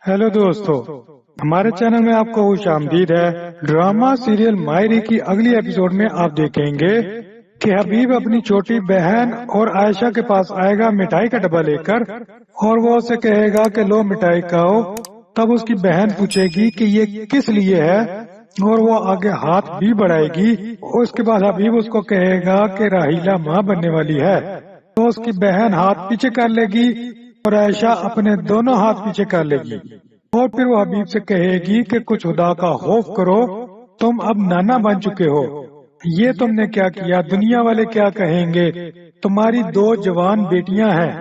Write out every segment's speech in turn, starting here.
Hello दोस्तों, हमारे channel में आपको खुश आमदीद है। ड्रामा सीरियल मायरी की अगली एपिसोड में आप देखेंगे कि हबीब अपनी छोटी बहन और आयशा के पास आएगा मिठाई का डब्बा लेकर और वो उसे कहेगा कि लो मिठाई खाओ। तब उसकी बहन पूछेगी कि ये किस लिए है और वो आगे हाथ भी बढ़ाएगी। उसके बाद हबीब उसको कहेगा कि राहीला माँ बनने वाली है, तो उसकी बहन हाथ पीछे कर लेगी और आयशा अपने दोनों हाथ पीछे कर लेगी और फिर वो हबीब से कहेगी कि कुछ खुदा का खौफ करो, तुम अब नाना बन चुके हो, ये तुमने क्या किया, दुनिया वाले क्या कहेंगे, तुम्हारी दो जवान बेटियां हैं।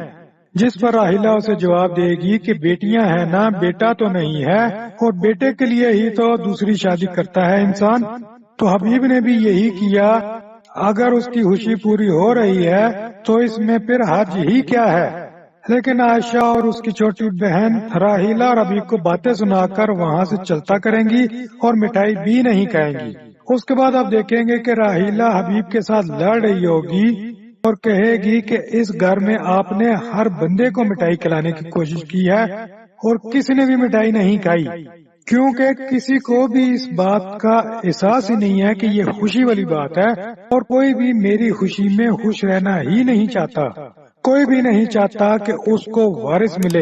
जिस पर राहीला उसे जवाब देगी कि बेटियां हैं ना, बेटा तो नहीं है, और बेटे के लिए ही तो दूसरी शादी करता है इंसान। तो हबीब ने भी यही किया। अगर उसकी खुशी पूरी हो रही है तो इसमें फिर हर्ज ही क्या है। लेकिन आयशा और उसकी छोटी बहन राहीला और हबीब को बातें सुनाकर वहाँ से चलता करेंगी और मिठाई भी नहीं खाएंगी। उसके बाद आप देखेंगे कि राहीला हबीब के साथ लड़ रही होगी और कहेगी कि इस घर में आपने हर बंदे को मिठाई खिलाने की कोशिश की है और किसी ने भी मिठाई नहीं खाई, क्योंकि किसी को भी इस बात का एहसास ही नहीं है कि ये खुशी वाली बात है और कोई भी मेरी खुशी में खुश रहना ही नहीं चाहता। कोई भी नहीं चाहता कि उसको वारिस मिले,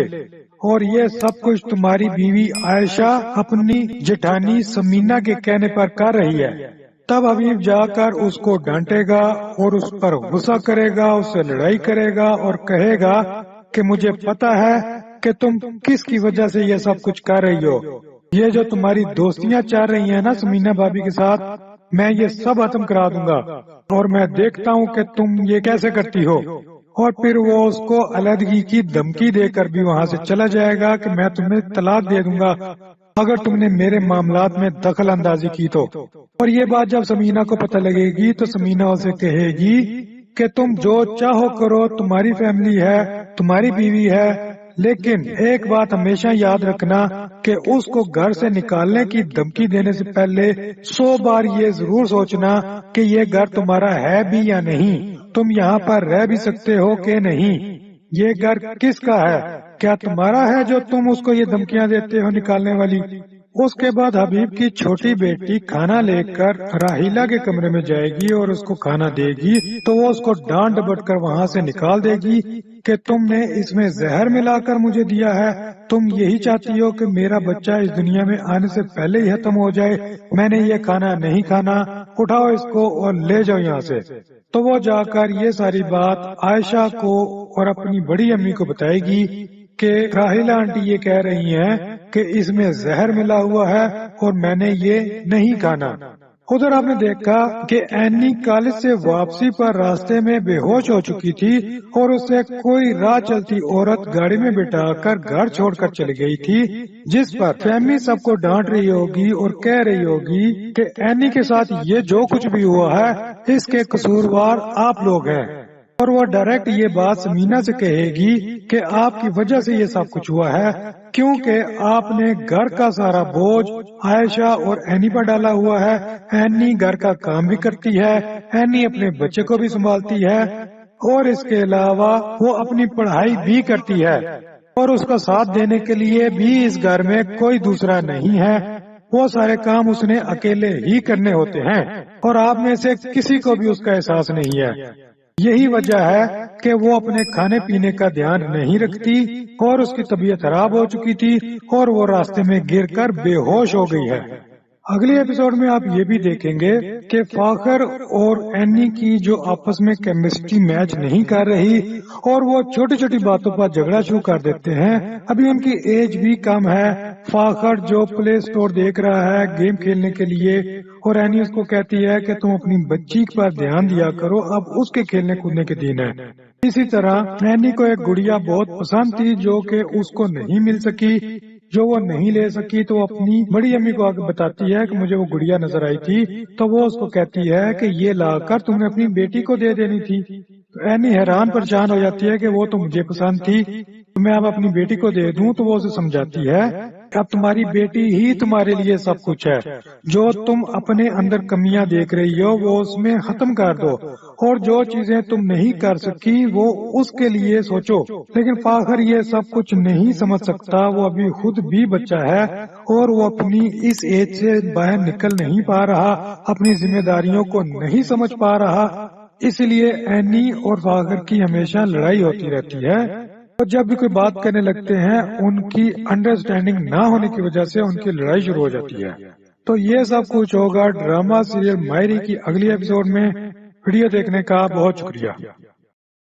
और ये सब कुछ तुम्हारी बीवी आयशा अपनी जेठानी समीना के कहने पर कर रही है। तब हबीब जाकर उसको डांटेगा और उस पर गुस्सा करेगा, उससे लड़ाई करेगा और कहेगा कि मुझे पता है कि तुम किसकी वजह से ये सब कुछ कर रही हो। ये जो तुम्हारी दोस्तियां चल रही हैं ना समीना भाभी के साथ, मैं ये सब खत्म करा दूंगा और मैं देखता हूँ कि तुम ये कैसे करती हो। और फिर वो उसको अलहदगी की धमकी देकर भी वहाँ से चला जाएगा कि मैं तुम्हें तलाक दे दूंगा अगर तुमने मेरे मामलात में दखल अंदाजी की तो। और ये बात जब समीना को पता लगेगी तो समीना उसे कहेगी कि तुम जो चाहो करो, तुम्हारी फैमिली है, तुम्हारी बीवी है, लेकिन एक बात हमेशा याद रखना कि उसको घर से निकालने की धमकी देने से पहले 100 बार ये जरूर सोचना कि ये घर तुम्हारा है भी या नहीं, तुम यहाँ पर रह भी सकते हो कि नहीं, ये घर किसका है, क्या तुम्हारा है जो तुम उसको ये धमकियाँ देते हो निकालने वाली। उसके बाद हबीब की छोटी बेटी खाना लेकर राहीला के कमरे में जाएगी और उसको खाना देगी, तो वो उसको डांट डपट कर वहाँ से निकाल देगी कि तुमने इसमें जहर मिलाकर मुझे दिया है, तुम यही चाहती हो कि मेरा बच्चा इस दुनिया में आने से पहले ही खत्म हो जाए, मैंने ये खाना नहीं खाना, उठाओ इसको और ले जाओ यहाँ से। तो वो जाकर ये सारी बात आयशा को और अपनी बड़ी अम्मी को बताएगी कि राहीला आंटी ये कह रही हैं कि इसमें जहर मिला हुआ है और मैंने ये नहीं खाना। उधर आपने देखा कि एनी कॉलेज से वापसी पर रास्ते में बेहोश हो चुकी थी और उसे कोई राह चलती औरत गाड़ी में बिठाकर घर छोड़कर चली गई थी, जिस पर फैमिली सबको डांट रही होगी और कह रही होगी कि एनी के साथ ये जो कुछ भी हुआ है इसके कसूरवार आप लोग हैं। और वो डायरेक्ट ये बात समीना से कहेगी कि आपकी वजह से ये सब कुछ हुआ है, क्योंकि आपने घर का सारा बोझ आयशा और एनी पर डाला हुआ है। एनी घर का काम भी करती है, एनी अपने बच्चे को भी संभालती है और इसके अलावा वो अपनी पढ़ाई भी करती है और उसका साथ देने के लिए भी इस घर में कोई दूसरा नहीं है। वो सारे काम उसने अकेले ही करने होते हैं और आप में से किसी को भी उसका एहसास नहीं है। यही वजह है कि वो अपने खाने पीने का ध्यान नहीं रखती और उसकी तबीयत खराब हो चुकी थी और वो रास्ते में गिरकर बेहोश हो गई है। अगले एपिसोड में आप ये भी देखेंगे कि फाखर और एनी की जो आपस में केमिस्ट्री मैच नहीं कर रही और वो छोटी छोटी बातों पर झगड़ा शुरू कर देते हैं। अभी उनकी एज भी कम है। फाखर जो प्ले स्टोर देख रहा है गेम खेलने के लिए और एनी उसको कहती है कि तुम अपनी बच्ची पर ध्यान दिया करो, अब उसके खेलने कूदने के दिन है। इसी तरह एनी को एक गुड़िया बहुत पसंद थी जो कि उसको नहीं मिल सकी, जो वो नहीं ले सकी, तो अपनी बड़ी अम्मी को आगे बताती है कि मुझे वो गुड़िया नजर आई थी, तो वो उसको कहती है कि ये लाकर तुमने अपनी बेटी को दे देनी थी। तो एनी हैरान परेशान हो जाती है कि वो तो मुझे पसंद थी, तो मैं अब अपनी बेटी को दे दूं। तो वो उसे समझाती है اب تمہاری بیٹی ہی تمہارے لیے سب کچھ ہے. جو تم اپنے اندر کمیاں دیکھ رہی ہو وہ اس میں ختم کر دو، اور جو چیزیں تم نہیں کر سکی وہ اس کے لیے سوچو. لیکن فاخر یہ سب کچھ نہیں سمجھ سکتا، وہ ابھی خود بھی بچہ ہے اور وہ اپنی اس ایج سے باہر نکل نہیں پا رہا، اپنی ذمہ داریوں کو نہیں سمجھ پا رہا. اس لیے اینی اور فاخر کی ہمیشہ لڑائی ہوتی رہتی ہے، اور جب بھی کوئی بات کرنے لگتے ہیں ان کی انڈرسٹینڈنگ نہ ہونے کی وجہ سے ان کی لڑائی شروع ہو جاتی ہے. تو یہ سب کچھ ہوگا ڈرامہ سیریل مائری کی اگلی ایپیسوڈ میں. ویڈیو دیکھنے کا بہت شکریہ.